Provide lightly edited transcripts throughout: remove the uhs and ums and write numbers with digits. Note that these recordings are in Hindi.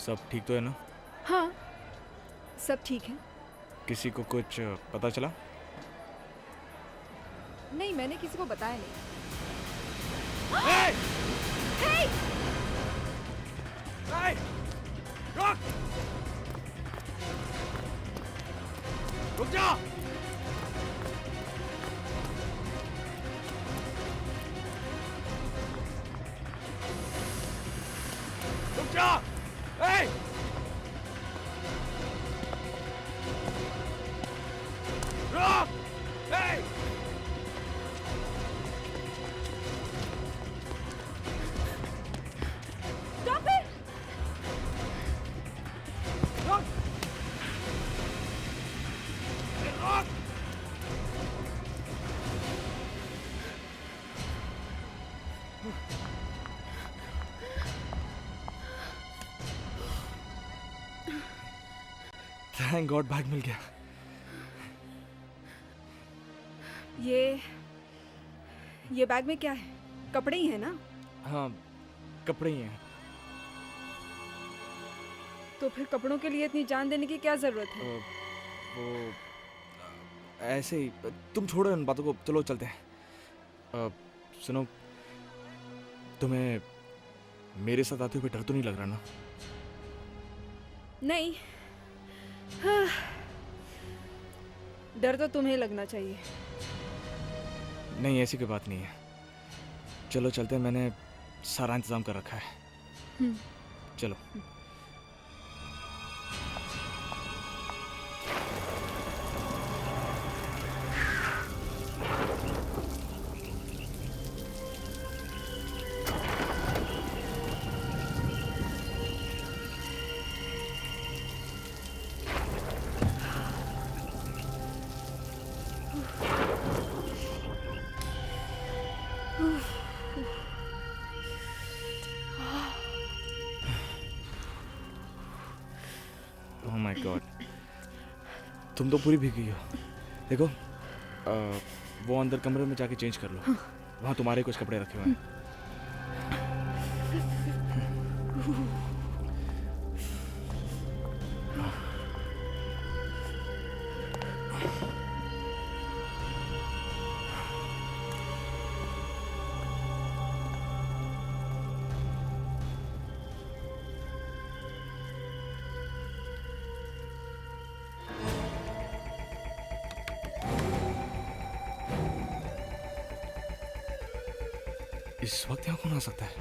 सब ठीक तो है ना? हाँ, सब ठीक है। किसी को कुछ पता चला? नहीं, मैंने किसी को बताया नहीं। Hey! Hey! Hey! रुक! रुक जा! रुक जा! Hey! रुक! Hey! Stop it! रुक! रुक! थैंक गॉड बैग मिल गया। ये बैग में क्या है? कपड़े ही है ना? हाँ, कपड़े ही हैं। तो फिर कपड़ों के लिए इतनी जान देने की क्या जरूरत है? वो ऐसे ही, तुम छोड़ो इन बातों को, चलो चलते हैं। सुनो, तुम्हें मेरे साथ आते हुए डर तो नहीं लग रहा ना? नहीं, हाँ, डर तो तुम्हें लगना चाहिए। नहीं, ऐसी कोई बात नहीं है। चलो चलते हैं, मैंने सारा इंतजाम कर रखा है। चलो। ओह माय गॉड, तुम तो पूरी भीगी हो। देखो, वो अंदर कमरे में जाके चेंज कर लो, वहाँ तुम्हारे कुछ कपड़े रखे हुए हैं। इस वक्त यहाँ कौन आ सकता है?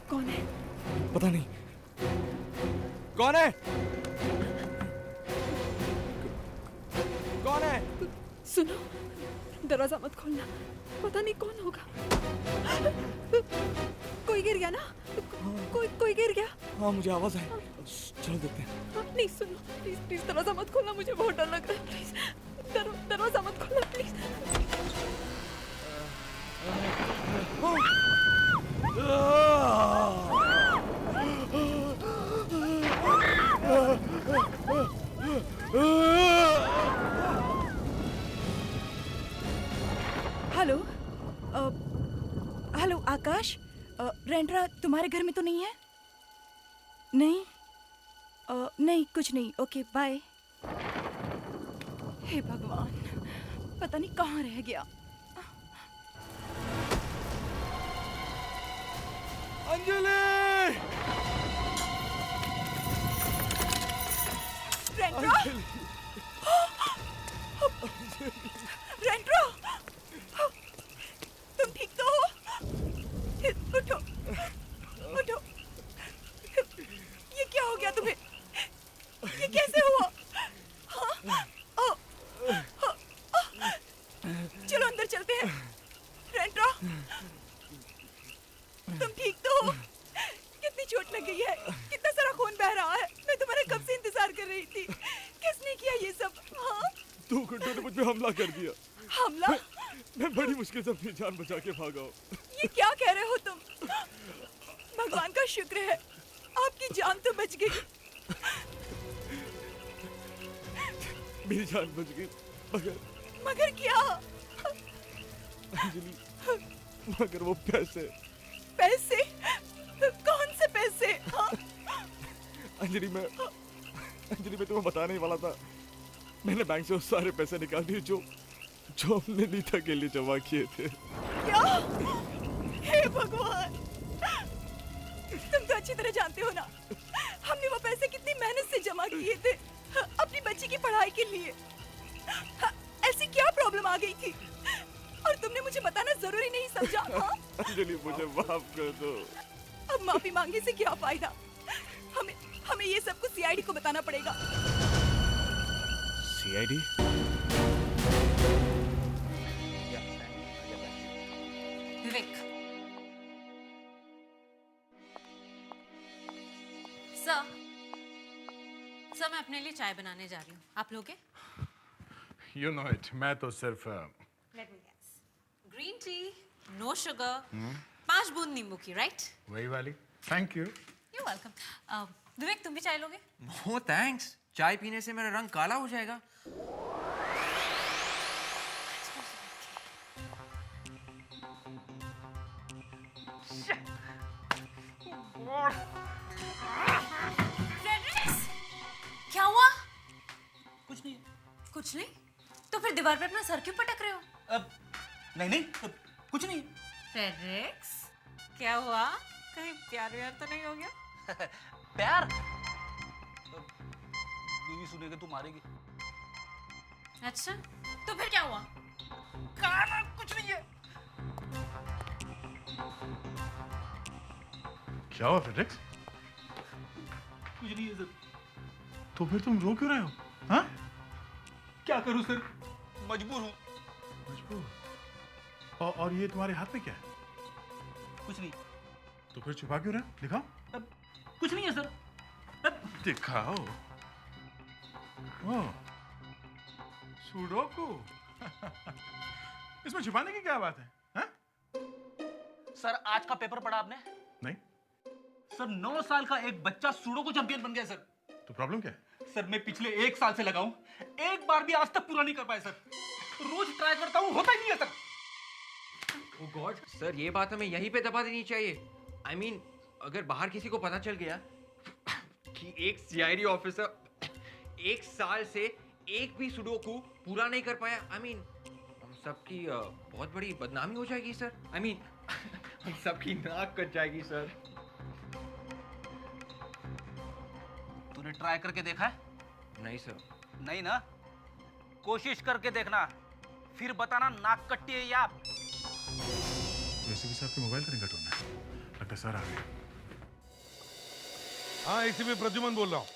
कौन है? पता नहीं कौन है। कौन है? सुनो, दरवाजा मत खोलना, पता नहीं कौन होगा। कोई गिर गया ना? कोई गिर गया? हाँ, मुझे आवाज आई, चलो देखते हैं। नहीं, सुनो, प्लीज प्लीज दरवाजा मत खोलना, मुझे बहुत डर लग रहा है। प्लीज दरवाजा मत खोलना, प्लीज। हेलो, हेलो आकाश, रेंड्रा तुम्हारे घर में तो नहीं है? नहीं, नहीं कुछ नहीं, ओके बाय। हे भगवान, पता नहीं कहाँ रह गया। अंजलि! रेंड्रा! रेंड्रा! तुम ठीक तो हो? उठो, उठो। ये क्या हो गया तुम्हें? ये कैसे हुआ? हाँ? चलो अंदर चलते हैं। रेंड्रा, तुम ठीक तो हो? कितनी चोट लग गई है? कितना सारा खून बह रहा है? मैं तुम्हारा कब से इंतजार कर रही थी। किसने किया ये सब? हाँ? 2 घंटों ने मुझ पे हमला कर दिया। हमला? मैं बड़ी मुश्किल से अपनी जान बचा के भागा हूँ। ये क्या कह रहे हो तुम? भगवान का शुक्र है, आपकी जान तो बच गई। मेरी जान बच गई, मगर मगर क्या? अंजलि, मगर वो पैसे। पैसे? कौन से पैसे? हाँ? अंजलि मैं तुम्हें बताने ही वाला था। मैंने बैंक से वो सारे पैसे निकाल दिए जो हमने नीता के लिए जमा किए थे। क्या? हे भगवान, तुम तो अच्छी तरह जानते हो ना, हमने वो पैसे कितनी मेहनत से जमा किए थे अपनी बच्ची की पढ़ाई के लिए। ऐसी क्या प्रॉब्लम आ गई थी और तुमने मुझे बताना जरूरी नहीं समझा? हाँ? अंजलि, मुझे माफ कर दो। अब माफी मांगने से क्या फायदा? हमें ये सब कुछ सीआईडी को बताना पड़ेगा। सीआईडी? विवेक, सर मैं अपने लिए चाय बनाने जा रही हूँ, आप लोगे? You know it. मैं तो सिर्फ Let me guess. Green tea, no sugar, 5 बूंद नींबू की, right? वही वाली. Thank you. You're welcome. विवेक, तुम भी चाय लोगे? नो थैंक्स, चाय पीने से मेरा रंग काला हो जाएगा। फ्रेडरिक्स, क्या हुआ? कुछ नहीं। कुछ नहीं? तो फिर दीवार पे अपना सर क्यों पटक रहे हो? नहीं कुछ नहीं। फ्रेडरिक्स, क्या हुआ? कहीं प्यार व्यार तो नहीं हो गया? प्यार? बीवी सुनेगी तो मारेगी। अच्छा, तो फिर क्या हुआ? कुछ नहीं है। क्या हुआ फ्रेडरिक्स? कुछ नहीं है सर। तो फिर तुम रो क्यों रहे हो? हाँ? क्या करूं सर, मजबूर हूं। मजबूर? और ये तुम्हारे हाथ में क्या है? कुछ नहीं। तो फिर छुपा क्यों रहे हो? दिखाओ. कुछ नहीं है सर। दिखाओ. ओह, सुडोकू. इसमें छुपाने की क्या बात है? हाँ? सर आज का पेपर पढ़ा आपने? नहीं. सर 9 साल का एक बच्चा सुडोकू चैंपियन बन गया सर। तो प्रॉब्लम क्या है? सर मैं पिछले 1 साल से लगाऊं, एक बार भी आज तक पूरा नहीं कर पाया सर। रोज ट्राई करता हूं, होता ही नहीं है सर। ओह गॉड, सर ये बात हमें यहीं पे दबा देनी चाहिए। I mean, अगर बाहर किसी को पता चल गया कि एक सीआईडी ऑफिसर 1 साल से एक भी सुडोकू पूरा नहीं कर पाया, I mean, हम सबकी बहुत बड़ी बदनामी हो जाएगी सर। I mean, हम सबकी नाक कट जाएगी सर। तूने ट्राई करके देखा है? नहीं सर। नहीं ना, कोशिश करके देखना, फिर बताना नाक कट्टी है या। वैसे भी आपके मोबाइल का रिंग टोन है, लगता है सर आ गए। हाँ, इसी में प्रद्युमन बोल रहा हूं।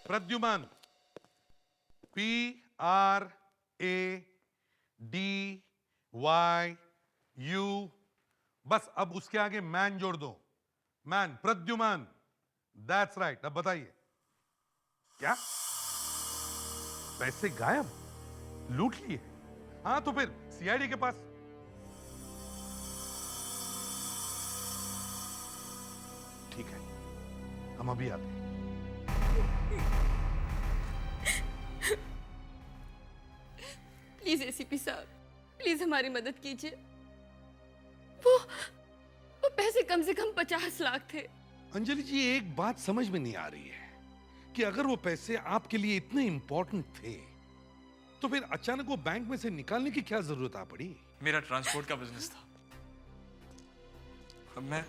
प्रद्युमन, PRADYU, बस अब उसके आगे मैन जोड़ दो। Man, Pradyuman, that's right. अब बताइए क्या पैसे गायब, लूट लिए? हाँ तो फिर सीआईडी के पास। ठीक है, हम अभी आते हैं। प्लीज एसीपी साहब, प्लीज हमारी मदद कीजिए। वो पैसे कम से कम 50 लाख थे। अंजलि जी, एक बात समझ में नहीं आ रही है कि अगर वो पैसे आपके लिए इतने इंपॉर्टेंट थे तो फिर अचानक वो बैंक में से निकालने की क्या जरूरत आ पड़ी? मेरा ट्रांसपोर्ट का बिजनेस था। अब मैं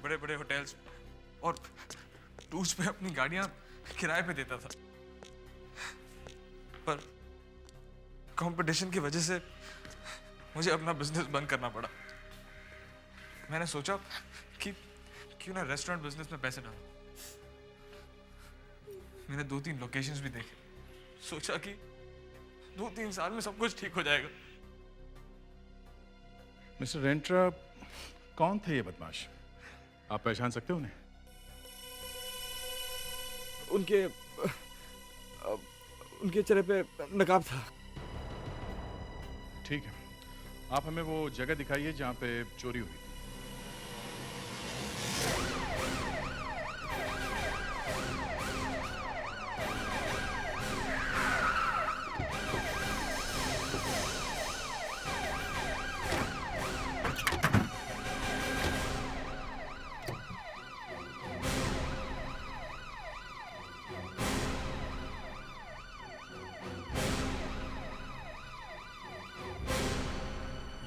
बड़े बड़े होटल्स और टूर्स पे अपनी गाड़ियां किराए पे देता था, पर कंपटीशन की वजह से मुझे अपना बिजनेस बंद करना पड़ा। मैंने सोचा कि क्यों ना रेस्टोरेंट बिजनेस में पैसे डालूं। मैंने 2-3 लोकेशंस भी देखे, सोचा कि 2-3 साल में सब कुछ ठीक हो जाएगा। मिस्टर रेंट्रा, कौन थे ये बदमाश? आप पहचान सकते हो उन्हें? उनके चेहरे पे नकाब था। ठीक है, आप हमें वो जगह दिखाइए जहां पे चोरी हुई।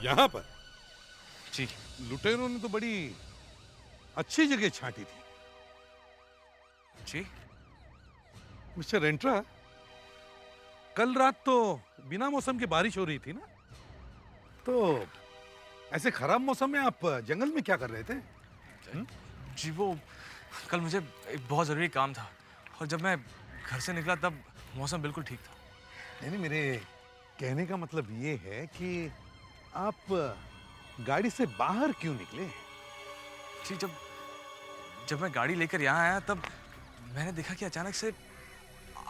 यहाँ पर जी लुटेरों ने तो बड़ी अच्छी जगह छांटी थी। जी मिस्टर रेंट्रा, कल रात तो बिना मौसम के बारिश हो रही थी ना, तो ऐसे खराब मौसम में आप जंगल में क्या कर रहे थे? जी वो कल मुझे एक बहुत ज़रूरी काम था और जब मैं घर से निकला तब मौसम बिल्कुल ठीक था। नहीं नहीं, मेरे कहने का मतलब ये है कि आप गाड़ी से बाहर क्यों निकले? जी जब मैं गाड़ी लेकर यहाँ आया तब मैंने देखा कि अचानक से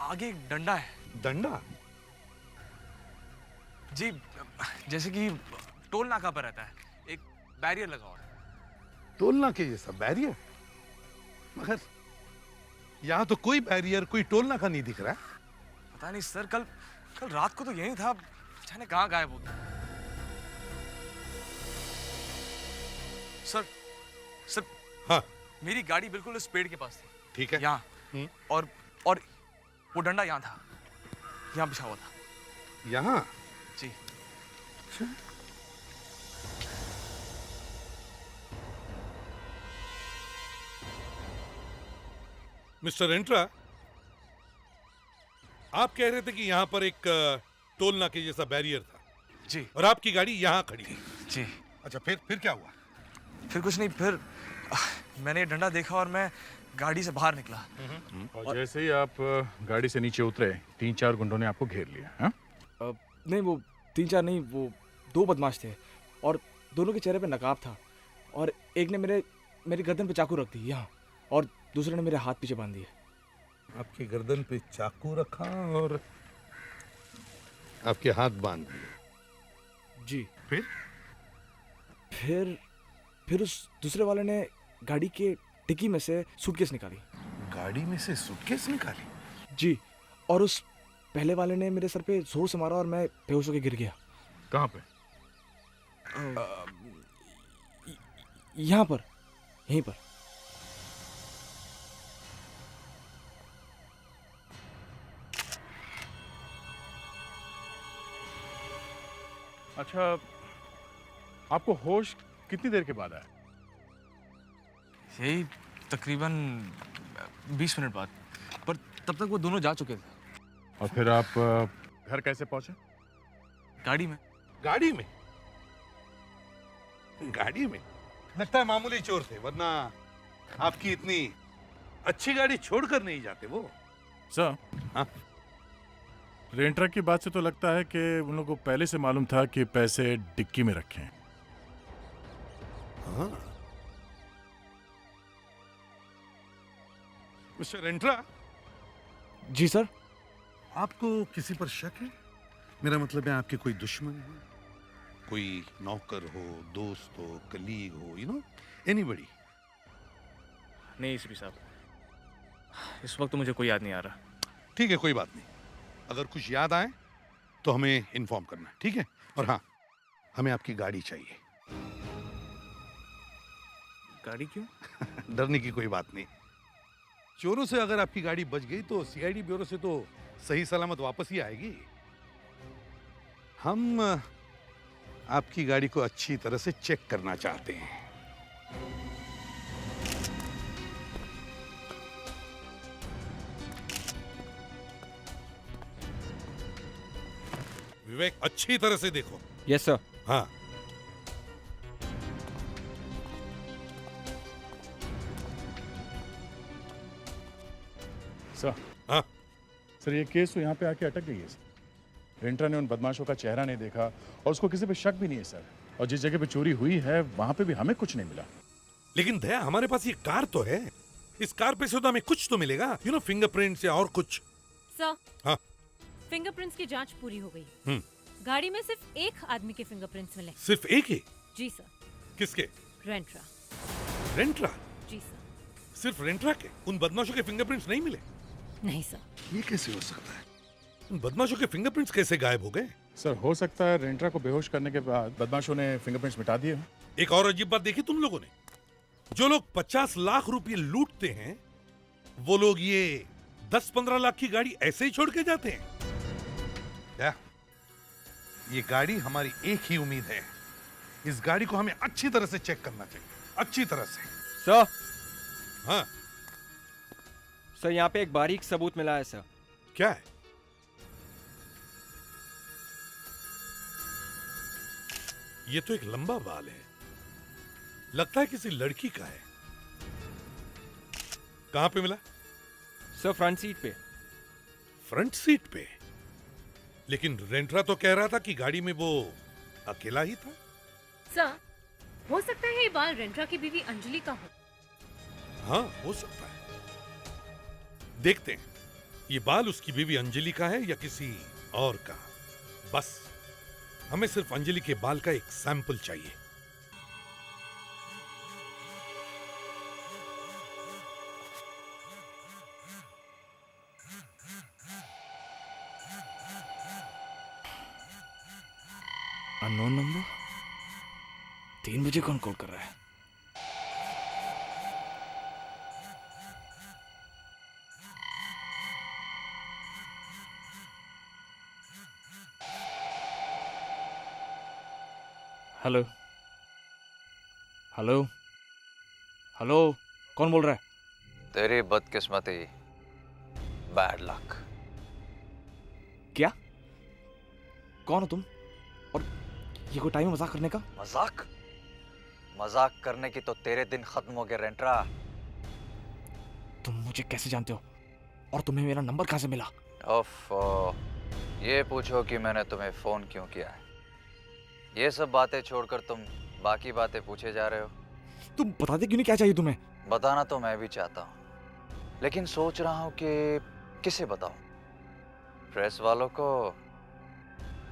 आगे एक डंडा है। डंडा? जी जैसे कि टोल नाका पर रहता है, एक बैरियर लगा हुआ है। टोलना के जैसा बैरियर? मगर यहाँ तो कोई बैरियर, कोई टोलना का नहीं दिख रहा है। पता नहीं सर, कल रात को तो यही था, जाने कहाँ गायब हो गया। सर हाँ मेरी गाड़ी बिल्कुल उस पेड़ के पास थी। ठीक है। यहाँ और वो डंडा यहाँ था, यहाँ बिछा हुआ था। यहाँ? जी मिस्टर रेंट्रा, आप कह रहे थे कि यहाँ पर एक टोल नाके जैसा बैरियर था जी और आपकी गाड़ी यहाँ खड़ी थी। जी। अच्छा, फिर क्या हुआ? फिर कुछ नहीं, फिर मैंने ये डंडा देखा और मैं गाड़ी से बाहर निकला। और जैसे ही आप गाड़ी से नीचे उतरे 3-4 गुंडों ने आपको घेर लिया। हाँ? नहीं वो 3-4 नहीं, वो 2 बदमाश थे और दोनों के चेहरे पे नकाब था और एक ने मेरी गर्दन पे चाकू रख दी यहाँ और दूसरे ने मेरे हाथ पीछे बांध दिए। आपकी गर्दन पे चाकू रखा और आपके हाथ बांध दिए। जी। फिर उस दूसरे वाले ने गाड़ी के डिक्की में से सूटकेस निकाली। गाड़ी में से सूटकेस निकाली? जी, और उस पहले वाले ने मेरे सर पे जोर से मारा और मैं बेहोश होकर गिर गया। कहाँ पे? यहाँ पर, यहीं पर। अच्छा, आपको होश कितनी देर के बाद आया? यही तकरीबन 20 मिनट बाद, पर तब तक वो दोनों जा चुके थे। और फिर आप घर कैसे पहुंचे? गाड़ी में। गाड़ी में? गाड़ी में? लगता है मामूली चोर थे, वरना आपकी इतनी अच्छी गाड़ी छोड़कर नहीं जाते वो। सर, हाँ? रेंट्रा की बात से तो लगता है कि उन लोगों को पहले से मालूम था कि पैसे डिक्की में रखे हैं। हाँ। मिस्टर रेंट्रा। जी सर। आपको किसी पर शक है? मेरा मतलब है आपके कोई दुश्मन है, कोई नौकर हो, दोस्त हो, कलीग हो, यू नो, एनीबॉडी? नहीं एसीपी साहब, इस वक्त तो मुझे कोई याद नहीं आ रहा। ठीक है, कोई बात नहीं। अगर कुछ याद आए तो हमें इन्फॉर्म करना, ठीक है? और हाँ, हमें आपकी गाड़ी चाहिए। गाड़ी क्यों? डरने की कोई बात नहीं। चोरों से अगर आपकी गाड़ी बच गई तो सीआईडी ब्यूरो से तो सही सलामत वापस ही आएगी। हम आपकी गाड़ी को अच्छी तरह से चेक करना चाहते हैं। विवेक, अच्छी तरह से देखो। Yes sir. हाँ। सर। हाँ। सर, ये केस तो यहाँ पे आके अटक गई है सर। रेंट्रा ने उन बदमाशों का चेहरा नहीं देखा और उसको किसी पे शक भी नहीं है सर। और जिस जगह पे चोरी हुई है वहां पे भी हमें कुछ नहीं मिला। लेकिन दया, हमारे पास ये कार तो है। इस कार पे से तो हमें कुछ तो मिलेगा, यू नो, फिंगरप्रिंट्स या और कुछ। सर, हाँ। फिंगरप्रिंट्स की जांच पूरी हो गई। गाड़ी में सिर्फ एक आदमी के फिंगरप्रिंट्स मिले। सिर्फ एक ही? जी सर। किसके? रेंट्रा। रेंट्रा? जी सर। सिर्फ रेंट्रा के? उन बदमाशों के फिंगरप्रिंट्स नहीं मिले? नहीं सर। ये कैसे हो सकता है? उन बदमाशों के फिंगरप्रिंट्स कैसे गायब हो गए? सर, हो सकता है रेंट्रा को बेहोश करने के बाद बदमाशों ने फिंगरप्रिंट्स मिटा दिए हों। एक और अजीब बात देखी तुम लोगों ने? जो लोग 50 लाख रुपए लूटते हैं, वो लोग ये 10-15 लाख की गाड़ी ऐसे ही छोड़ के जाते हैं। क्या? ये गाड़ी हमारी एक ही उम्मीद है इस गाड़ी को हमें अच्छी तरह से चेक करना चाहिए, अच्छी तरह से। सर, हाँ, सर यहाँ पे एक बारीक सबूत मिला है सर। क्या है? ये तो एक लंबा बाल है, लगता है किसी लड़की का है। कहां पे मिला? सर फ्रंट सीट पे। फ्रंट सीट पे? लेकिन रेंट्रा तो कह रहा था कि गाड़ी में वो अकेला ही था। सर, हो सकता है ये बाल रेंट्रा की बीवी अंजलि का हो। हाँ, हो सकता है। देखते हैं ये बाल उसकी बीवी अंजलि का है या किसी और का। बस हमें सिर्फ अंजलि के बाल का एक सैंपल चाहिए। Unknown number. 3 बजे कौन कॉल कर रहा है? हेलो हेलो हेलो, कौन बोल रहा है? तेरी बदकिस्मती, बैड लक। क्या? कौन हो तुम? और ये कोई टाइम है मजाक करने का? मजाक? मजाक करने की तो तेरे दिन खत्म हो गए रेंट्रा। तुम मुझे कैसे जानते हो? और तुम्हें मेरा नंबर कहां से मिला? ओफो, ये पूछो कि मैंने तुम्हें फोन क्यों किया है। ये सब बातें छोड़कर तुम बाकी बातें पूछे जा रहे हो। तुम बता दे क्यों नहीं, क्या चाहिए तुम्हें? बताना तो मैं भी चाहता हूँ, लेकिन सोच रहा हूँ कि किसे बताऊँ, प्रेस वालों को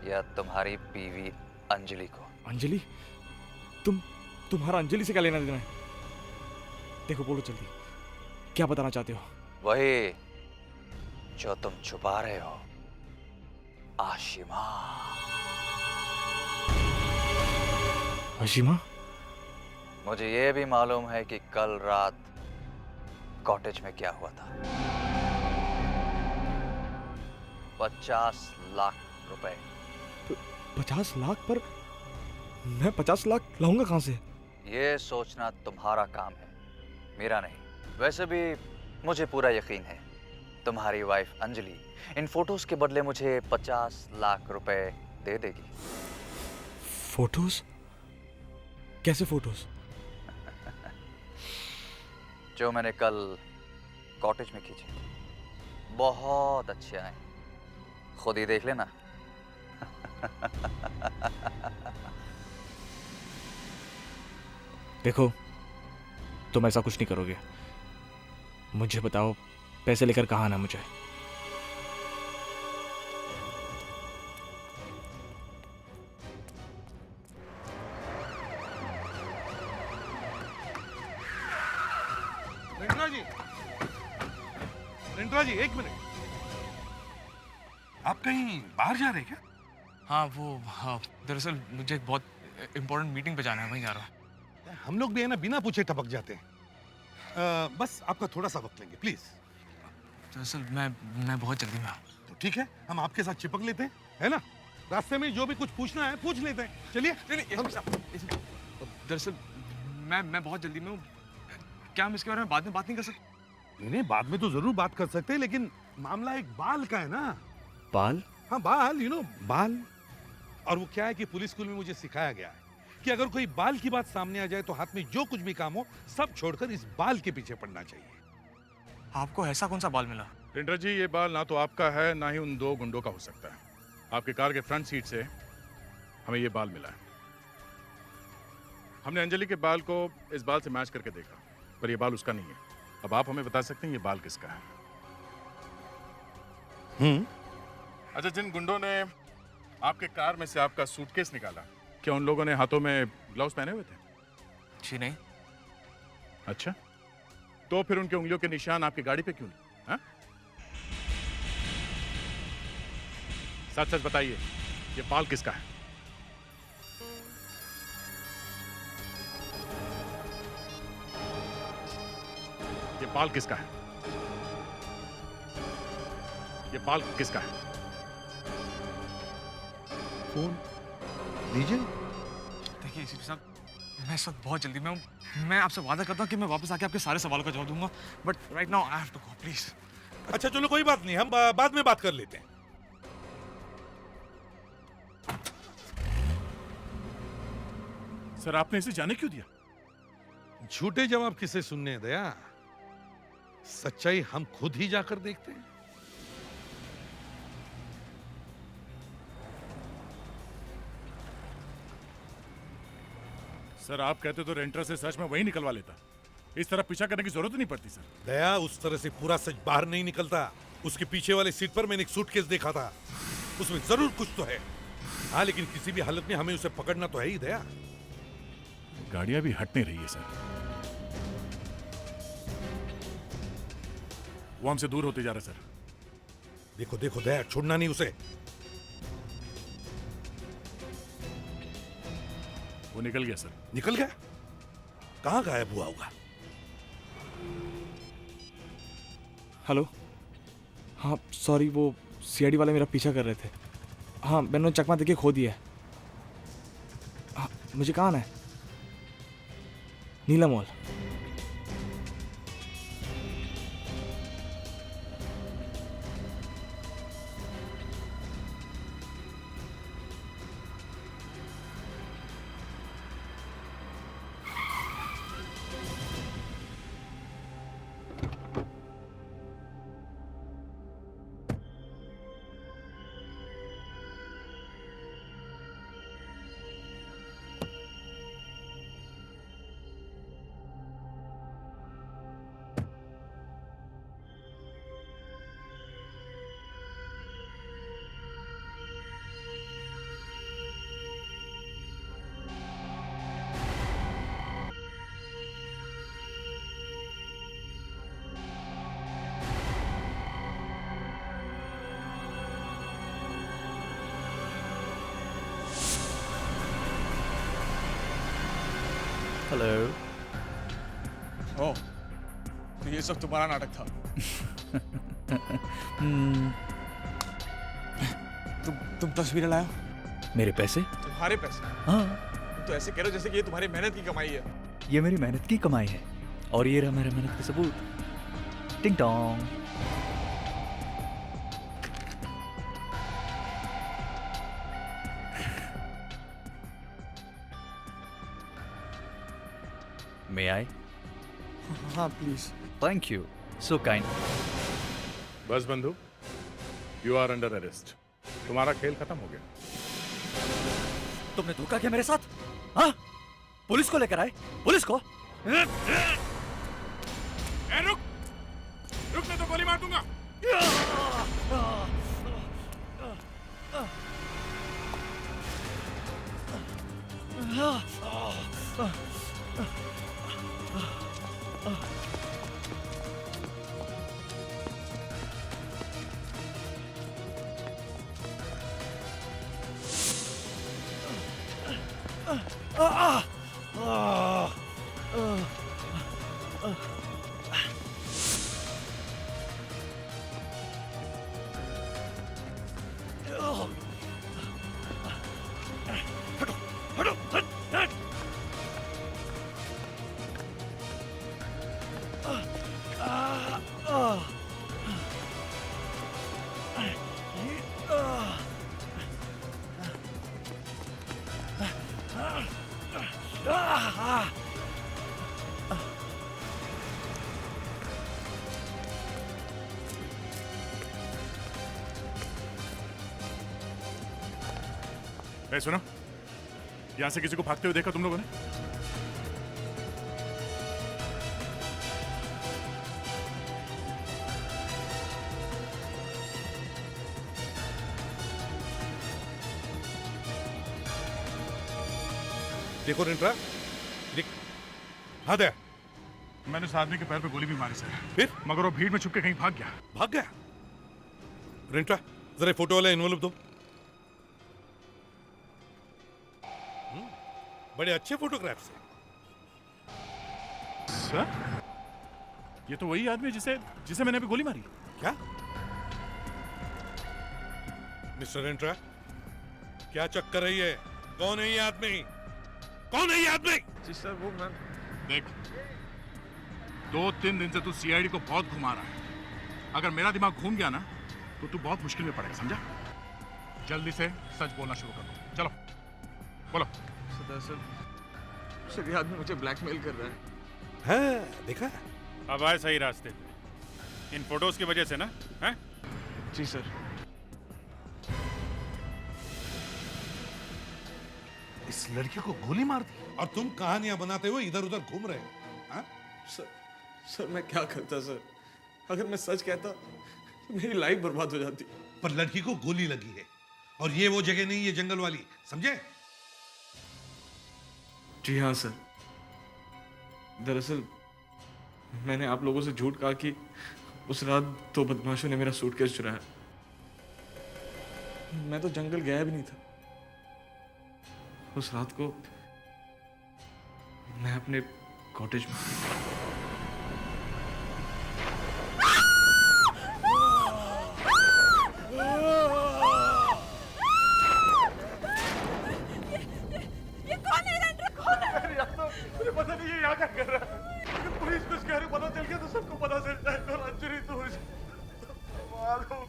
या तुम्हारी बीवी अंजलि को। अंजलि? तुम्हारा अंजलि से क्या लेना देना है? देखो, बोलो जल्दी, क्या बताना चाहते हो? वही जो तुम छुपा रहे हो, आशिमा। आशिमा? मुझे ये भी मालूम है कि कल रात कॉटेज में क्या हुआ था। 50 लाख रुपए। 50 लाख? पर मैं 50 लाख लाऊंगा कहां से? ये सोचना तुम्हारा काम है, मेरा नहीं। वैसे भी मुझे पूरा यकीन है तुम्हारी वाइफ अंजलि इन फोटोज के बदले मुझे 50 लाख रुपए दे देगी। फोटोज? कैसे फोटोज? जो मैंने कल कॉटेज में खींचे, बहुत अच्छे आए, खुद ही देख लेना। देखो, तुम ऐसा कुछ नहीं करोगे। मुझे बताओ, पैसे लेकर कहाँ आना मुझे? रेंट्रा जी, एक मिनट। आप कहीं बाहर जा रहे हैं क्या? हाँ, दरअसल मुझे एक बहुत इम्पोर्टेंट मीटिंग पे जाना है, वहीं जा रहा हूँ। हम लोग भी है ना, बिना पूछे टपक जाते हैं। बस आपका थोड़ा सा वक्त लेंगे, प्लीज। दरअसल मैं बहुत जल्दी में हूँ। तो ठीक है, हम आपके साथ चिपक लेते हैं, है ना? रास्ते में जो भी कुछ पूछना है पूछ लेते हैं। चलिए। दरअसल मैं बहुत जल्दी में हूँ। क्या हम इसके बारे में बाद में बात नहीं कर सकते? नहीं, बाद में तो जरूर बात कर सकते हैं, लेकिन मामला एक बाल का है ना। बाल? हाँ, बाल, बाल। और वो क्या है कि पुलिस स्कूल में मुझे सिखाया गया है कि अगर कोई बाल की बात सामने आ जाए तो हाथ में जो कुछ भी काम हो सब छोड़कर इस बाल के पीछे पड़ना चाहिए। आपको ऐसा कौन सा बाल मिला? रेंट्रा जी, ये बाल ना तो आपका है ना ही उन 2 गुंडों का हो सकता है। आपके कार के फ्रंट सीट से हमें ये बाल मिला है। हमने अंजलि के बाल को इस बाल से मैच करके देखा, पर ये बाल उसका नहीं है। अब आप हमें बता सकते हैं ये बाल किसका है? अच्छा, जिन गुंडों ने आपके कार में से आपका सूटकेस निकाला, क्या उन लोगों ने हाथों में ग्लव्स पहने हुए थे? जी नहीं। अच्छा, तो फिर उनके उंगलियों के निशान आपकी गाड़ी पे क्यों नहीं? हाँ? सच सच बताइए, ये बाल किसका है? ये बाल किसका है? ये बाल किसका है? फोन लीजिए। देखिए एसीपी साहब, मैं इस वक्त बहुत जल्दी में हूँ। मैं आपसे वादा करता हूँ कि मैं वापस आके आपके सारे सवालों का जवाब दूंगा, but right now I have to go please. अच्छा चलो कोई बात नहीं, हम बाद में बात कर लेते हैं। सर आपने इसे जाने क्यों दिया? झूठे जवाब किसे सुनने हैं दया, सच्चाई हम खुद ही जाकर देखते हैं। सर आप कहते तो रेंटर से सच में वही निकलवा लेता, इस तरह पीछा करने की जरूरत नहीं पड़ती सर। दया उस तरह से पूरा सच बाहर नहीं निकलता। उसके पीछे वाले सीट पर मैंने एक सूटकेस देखा था, उसमें जरूर कुछ तो है। हाँ लेकिन किसी भी हालत में हमें उसे पकड़ना तो है ही दया। गाड़ियां भी हट नहीं रही है सर, वो हमसे दूर होते जा रहा है सर। देखो देखो दया, छोड़ना नहीं उसे। वो निकल गया सर। निकल गया? कहां गायब हुआ होगा? हेलो, हाँ सॉरी, वो सीआईडी वाले मेरा पीछा कर रहे थे। हाँ मैंने चकमा देके खो दिया है। हाँ, मुझे कहाँ आना है? नीला मॉल। हेलो। ओह, तो ये सब तुम्हारा नाटक था। तुम तस्वीरें लाए हो? मेरे पैसे? तुम्हारे पैसे? हाँ। तुम तो ऐसे कह रहे हो जैसे कि ये तुम्हारी मेहनत की कमाई है। ये मेरी मेहनत की कमाई है और ये रहा मेरा मेहनत का सबूत। टिंग टोंग। May I? हाँ please. Thank you. So kind. बस बंधु, यू आर अंडर अरेस्ट। तुम्हारा खेल खत्म हो गया। तुमने धोखा किया मेरे साथ? हाँ? पुलिस को लेकर आए? पुलिस को? रुक! रुक नहीं तो गोली मार दूंगा। ए, सुनो, यहां से किसी को भागते हुए देखा तुम लोगों ने? देखो रेंट्रा, हाँ दया। मैंने उस आदमी के पैर पे गोली भी मारी सर, फिर मगर वो भीड़ में छुप के कहीं भाग गया। भाग गया? रेंट्रा जरा फोटो वाला एनवलप दो। बड़े अच्छे फोटोग्राफ्स हैं। सर, ये तो वही आदमी है जिसे मैंने अभी गोली मारी। क्या? मिस्टर रेंट्रा, क्या चक्कर है ये? कौन है ये आदमी? कौन है ये आदमी? जी सर वो मैं देख, 2-3 दिन से तू सीआईडी को बहुत घुमा रहा है। अगर मेरा दिमाग घूम गया ना तो तू बहुत मुश्किल में पड़ेगा, समझा? जल्दी से सच बोलना शुरू कर दो। चलो बोलो। सर ये आदमी मुझे ब्लैकमेल कर रहा है। है, देखा? अब आए सही रास्ते। इन फोटोज की वजह से ना? हैं? जी सर। इस लड़की को गोली मार दी और तुम कहानियां बनाते हुए इधर उधर घूम रहे हो, हाँ? सर मैं क्या करता सर? अगर मैं सच कहता तो मेरी लाइफ बर्बाद हो जाती। पर लड़की को गोली लगी है और ये वो जगह नहीं, ये जंगल वाली, समझे? जी हाँ सर। दरअसल मैंने आप लोगों से झूठ कहा कि उस रात 2 बदमाशों ने मेरा सूटकेस चुराया। मैं तो जंगल गया भी नहीं था। उस रात को मैं अपने कॉटेज में ये कौन है रेंड्रा? कौन है? मुझे पता नहीं ये यहाँ क्या कर रहा है। अगर पुलिस को इसके बारे में पता चल गया तो सबको पता चल जाएगा और अंजलि तो मालूम।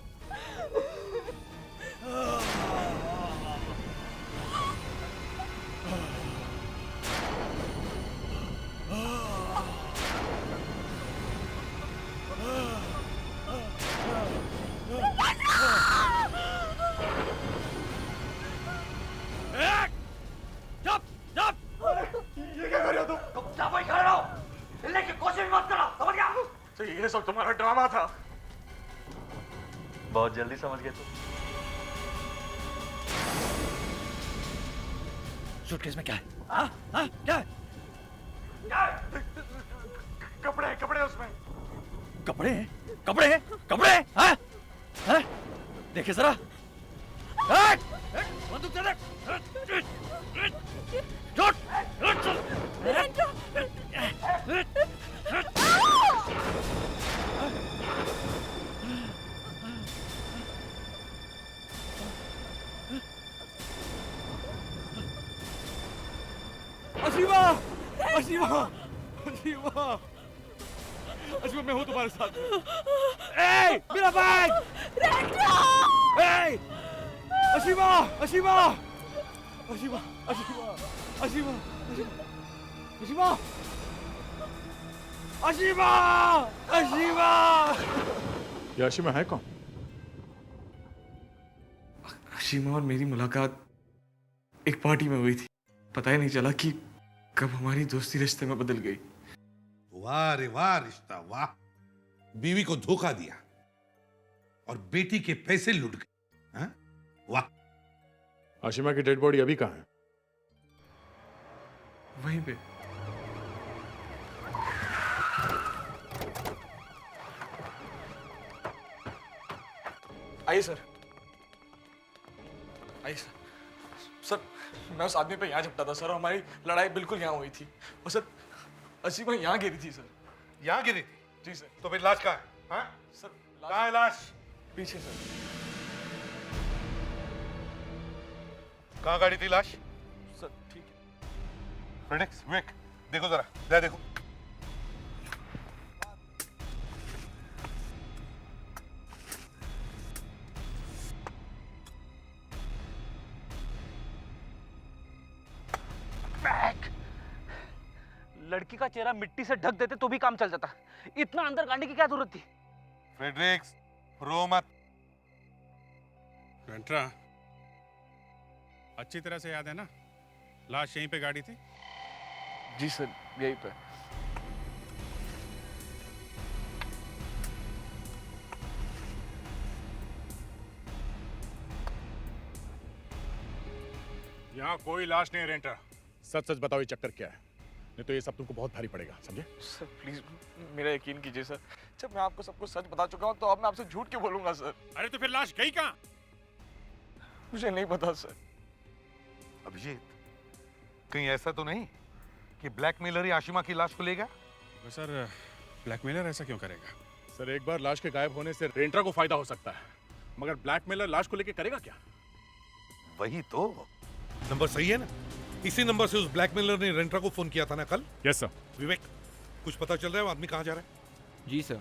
ये सब तुम्हारा ड्रामा था। बहुत जल्दी समझ गए तुम। सूटकेस में क्या है? हाँ? क्या है? कपड़े उसमें। कपड़े हैं? कपड़े हैं? कपड़े हैं? हाँ? हाँ? देखिए जरा। बंदूक दे दे। अशीमा! अशीमा! अशीमा! अशीमा मैं हूँ तुम्हारे साथ। ए, मेरा बैग! ए! अशीमा! अशीमा! अशीमा! अशीमा! अशीमा! अशीमा! अशीमा! अशीमा! ये अशीमा है कौन? अशीमा और मेरी मुलाकात एक पार्टी में हुई थी। पता ही नहीं चला कि कब हमारी दोस्ती रिश्ते में बदल गई। वाह रे वाह रिश्ता, वाह। बीवी को धोखा दिया और बेटी के पैसे लूट गए, हाँ? वाह। अशीमा की डेड बॉडी अभी कहाँ है? वहीं पे। आइए सर। आइए सर। सर मैं उस आदमी पे यहाँ झपटा था सर और हमारी लड़ाई बिल्कुल यहाँ हुई थी। और सर अशीमा यहाँ गिरी थी सर। यहाँ गिरी थी? जी सर। तो फिर लाश कहाँ है? हाँ? सर कहाँ है लाश? पीछे सर। कहाँ गाड़ी थी लाश? सर ठीक है। फ्रेडेक्स, विक, देखो जरा, जरा देखो। लड़की का चेहरा मिट्टी से ढक देते तो भी काम चल जाता। इतना अंदर गाड़ने की क्या जरूरत थी? फ्रेडरिक्स, रो मत। वेंट्रा, अच्छी तरह से याद है ना? लाश यहीं पे गाड़ी थी? जी सर यहीं पे। यहाँ कोई लाश नहीं है रेंट्रा। सच सच बताओ ये चक्कर क्या है? नहीं तो ये सब तुमको बहुत भारी पड़ेगा, समझे? सर प्लीज मेरा यकीन कीजिए सर। जब मैं आपको सब कुछ सच बता चुका हूँ तो अब मैं आपसे झूठ क्यों बोलूंगा सर? अरे तो फिर लाश गई कहाँ? मुझे नहीं पता सर। अभिजीत, कहीं ऐसा तो नहीं कि ब्लैकमेलर ही आशिमा की लाश को ले गया? सर ब्लैकमेलर ऐसा क्यों करेगा? सर एक बार लाश के गायब होने से रेंट्रा को फायदा हो सकता है, मगर ब्लैकमेलर लाश को लेके करेगा क्या? वही तो। नंबर सही है ना? इसी नंबर से उस ब्लैकमेलर ने रेंट्रा को फोन किया था ना कल? Yes sir. विवेक, कुछ पता चल रहा है वो आदमी कहाँ जा रहा है? जी सर,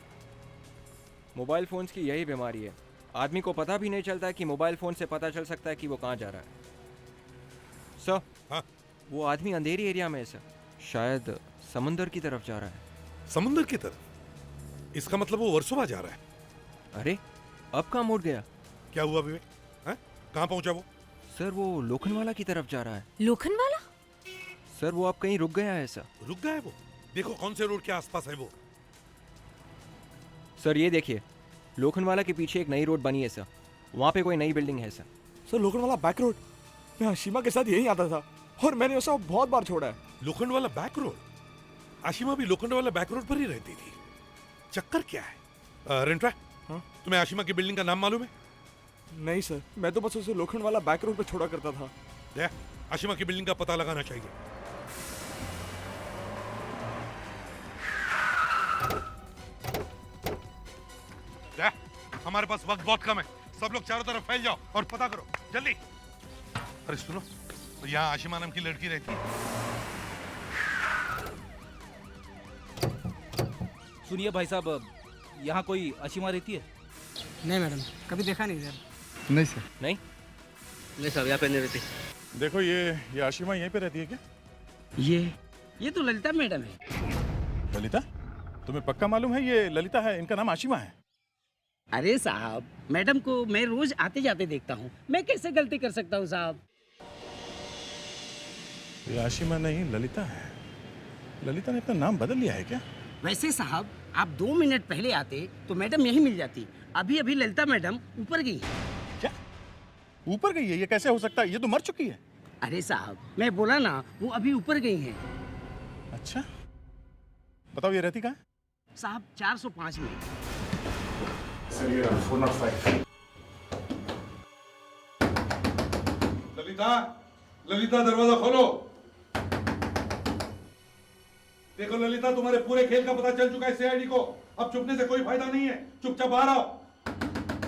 मोबाइल फोन्स की यही बीमारी है, आदमी को पता भी नहीं चलता कि मोबाइल फोन से पता चल सकता है कि वो कहाँ जा रहा है। सर, हाँ? वो आदमी अंधेरी एरिया में है सर, शायद समुंदर की तरफ जा रहा है। समुंदर की तरफ? इसका मतलब वो वर्सोवा जा रहा है। अरे अब कहाँ मुड़ गया? क्या हुआ विवेक? हैं? कहाँ पहुंचा वो? सर वो लोखंडवाला की तरफ जा रहा है। लोखंडवाला? सर वो अब कहीं रुक गया है सर। रुक गया है वो? देखो कौन से रोड के आसपास है वो। सर ये देखिए, लोखंडवाला के पीछे एक नई रोड बनी है सर, वहाँ पे कोई नई बिल्डिंग है sir. Sir Lokhandwala back road, मैं आशिमा के साथ यहीं आता था और मैंने उसे बहुत बार छोड़ा है। Lokhandwala back road? आशिमा भी लोखंडवाला बैक रोड पर ही रहती थी। चक्कर क्या है? रेंट्रा, हाँ? तुम्हें आशिमा की बिल्डिंग का नाम मालूम है? नहीं सर, मैं तो बस उसे लोखंडवाला बैक रोड पे छोड़ा करता था। दया, आशिमा की बिल्डिंग का पता लगाना चाहिए। दया, हमारे पास वक्त बहुत कम है, सब लोग चारों तरफ फैल जाओ और पता करो जल्दी। अरे सुनो, तो यहाँ आशिमा नाम की लड़की रहती है। सुनिए भाई साहब, यहाँ कोई आशिमा रहती है? नहीं मैडम, कभी देखा नहीं सर। नहीं सर। नहीं नहीं सर, यहाँ पे नहीं रहती। देखो ये आशिमा यहीं पे रहती है क्या? ये तो ललिता मैडम है। ललिता? तुम्हें पक्का मालूम है ये ललिता है, इनका नाम आशिमा है? अरे साहब, मैडम को मैं रोज आते जाते देखता हूँ, मैं कैसे गलती कर सकता हूँ साहब? ये आशिमा नहीं ललिता है। ललिता ने अपना नाम बदल लिया है क्या? वैसे साहब, आप 2 मिनट पहले आते तो मैडम यहीं मिल जाती। अभी अभी ललिता मैडम ऊपर गई। क्या? ऊपर गई है? ये कैसे हो सकता है? ये तो मर चुकी है। अरे साहब, मैं बोला ना, वो अभी ऊपर गई हैं। अच्छा, बताओ ये रहती कहाँ है? साहब 405 में। ललिता, ललिता दरवाजा खोलो। देखो ललिता, तुम्हारे पूरे खेल का पता चल चुका है सीआईडी को। अब चुपने से कोई फायदा नहीं है, चुपचाप बाहर आओ।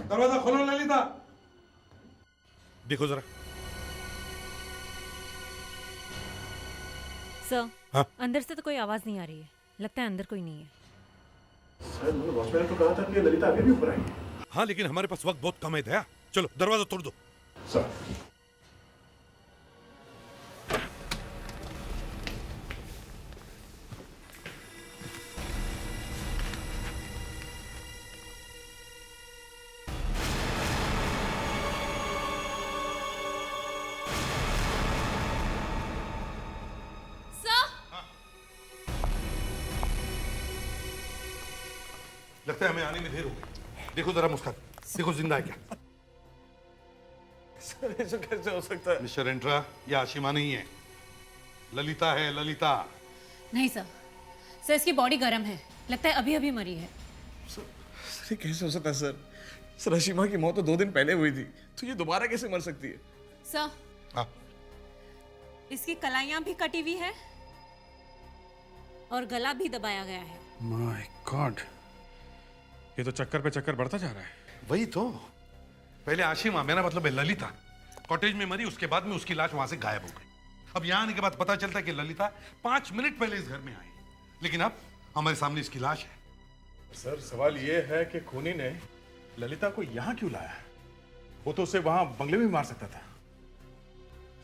दरवाजा खोलो ललिता। देखो जरा। सर, हाँ? अंदर से तो कोई आवाज नहीं आ रही है, लगता है अंदर कोई नहीं है। सर, वॉचमैन ने तो कहा था कि ललिता अभी भी ऊपर आई है। हाँ, लेकिन हमारे पास वक्त बहुत कम है दया। चलो दरवाजा तोड़ दो। सर। लगता है हमें आने में देर हो गई। देखो जरा मुस्कान, देखो जिंदा है क्या? सर ऐसा कैसे हो सकता है? मिस्टर एंट्रा, ये आशिमा नहीं है, ललिता है, ललिता। नहीं सर, सर इसकी बॉडी गर्म है, लगता है अभी अभी मरी है। सर ये कैसे हो सकता है सर? सर आशिमा की मौत तो 2 दिन पहले हुई थी, तो ये दोबारा कैसे मर सकती है? सर, हाँ? इसकी कलाइयां भी कटी हुई है और गला भी दबाया गया है। माय गॉड, ये तो चक्कर पे चक्कर बढ़ता जा रहा है। वही तो, पहले आशिमा, मेरा मतलब है ललिता, कॉटेज में मरी, उसके बाद में उसकी लाश वहां से गायब हो गई। अब यहाँ आने के बाद पता चलता है कि ललिता 5 मिनट पहले इस घर में आई, लेकिन अब हमारे सामने इसकी लाश है। सर सवाल ये है कि खूनी ने ललिता को यहाँ क्यों लाया? वो तो उसे वहां बंगले में मार सकता था।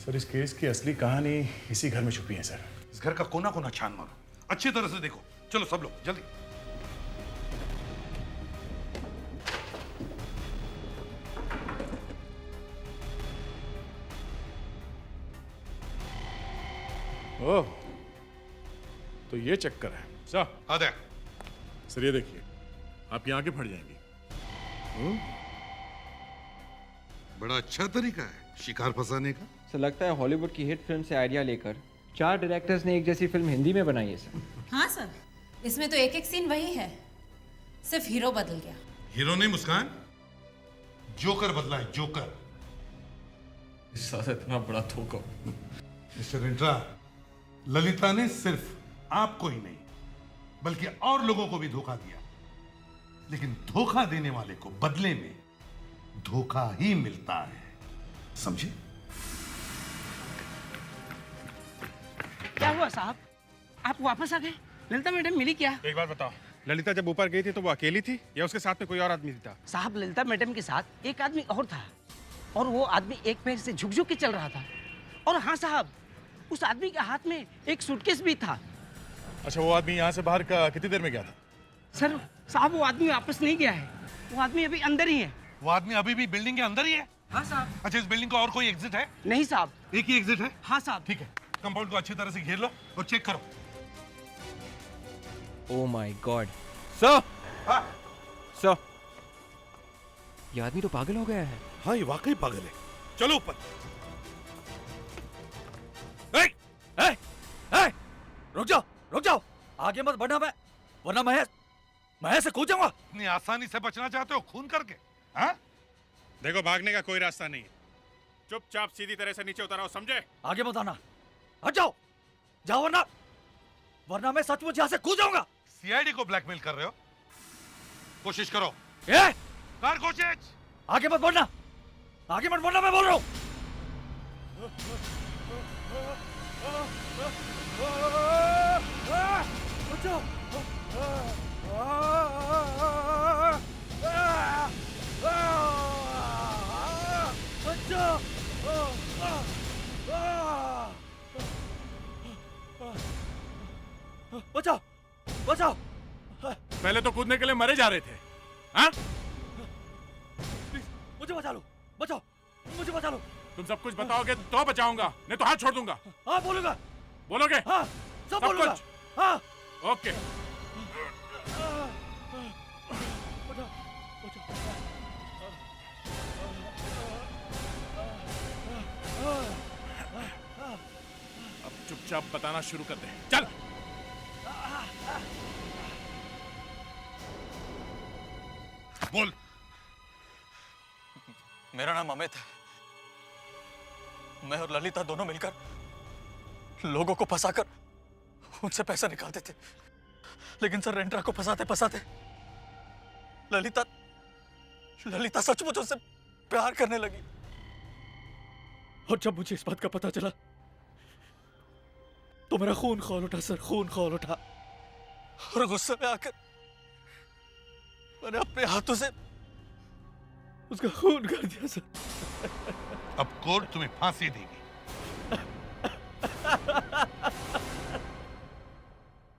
सर इस केस की असली कहानी इसी घर में छुपी है सर। इस घर का कोना कोना छान मारो, अच्छी तरह से देखो। चलो सब लोग जल्दी। ओह, तो ये चक्कर है। सर आ दे। सर ये देखिए, आप यहाँ आके फट जाएंगे। बड़ा अच्छा तरीका है शिकार फंसाने का। सर लगता है हॉलीवुड की हिट फिल्म से आइडिया लेकर 4 डायरेक्टर्स ने एक जैसी फिल्म हिंदी में बनाई है सर। हाँ सर, इसमें तो एक एक सीन वही है, सिर्फ हीरो बदल गया। हीरो नहीं मुस्कान, जोकर बदला है, जोकर। इस साथ इतना बड़ा धोखा। मिस्टर इंट्रा, ललिता ने सिर्फ आपको ही नहीं बल्कि और लोगों को भी धोखा दिया, लेकिन धोखा देने वाले को बदले में धोखा ही मिलता है, समझे? क्या हुआ साहब? आप वापस आ गए? ललिता मैडम मिली क्या? एक बात बताओ, ललिता जब ऊपर गई थी तो वो अकेली थी या उसके साथ में कोई और आदमी था? साहब ललिता मैडम के साथ एक आदमी और था और वो आदमी एक पैर से झुक झुक के चल रहा था। और हाँ साहब, उस आदमी के हाथ में एक सूटकेस भी था। अच्छा, वो आदमी यहाँ से बाहर का कितनी देर में गया था? सर साहब वो आदमी वापस नहीं गया है, वो आदमी अभी अंदर ही है। वो आदमी अभी भी बिल्डिंग के अंदर ही है? हाँ साहब। अच्छा, इस बिल्डिंग का और कोई एग्जिट है? नहीं साहब। एक ही एग्जिट है? हाँ साहब। ठीक है, कंपाउंड को अच्छी तरह से घेर लो और चेक करो। Oh my God sir, sir ये आदमी तो पागल हो गया है। हाँ, ये वाकई पागल है। चलो ऊपर। रुक जाओ, आगे मत बढ़ना, वरना मैं से कूद जाऊंगा। इतनी आसानी से बचना चाहते हो खून करके? हाँ? देखो, भागने का कोई रास्ता नहीं है, चुपचाप सीधी तरह से नीचे उतर आओ, समझे? आगे मत आना, हट जाओ, जाओ वरना मैं सचमुच यहाँ से कूद जाऊंगा। सीआईडी को ब्लैकमेल कर रहे हो? कोशिश करो। कर कोशिश। आगे मत बढ़ना, मैं बोल रहा हूँ। बचाओ, बचाओ। पहले तो कूदने के लिए मरे जा रहे थे, हाँ? मुझे बचा लो, बचाओ, मुझे बचा लो। तुम सब कुछ बताओगे तो बचाऊंगा, नहीं तो हाथ छोड़ दूंगा। हाँ बोलूंगा। बोलोगे? हाँ, सब बोलूंगा। कुछ? हाँ। ओके। अब चुपचाप बताना शुरू कर दे, चल। बोल। मेरा नाम अमित है। मैं और ललिता दोनों मिलकर लोगों को फंसाकर उनसे पैसा निकालते थे, लेकिन सर रेंट्रा को फंसाते फंसाते ललिता सचमुच उससे प्यार करने लगी। और जब मुझे इस बात का पता चला तो मेरा खून खौल उठा सर, खून खौल उठा। और गुस्से में आकर मैंने अपने हाथों से उसका खून कर दिया सर। अब कोर्ट तुम्हें फांसी देगी।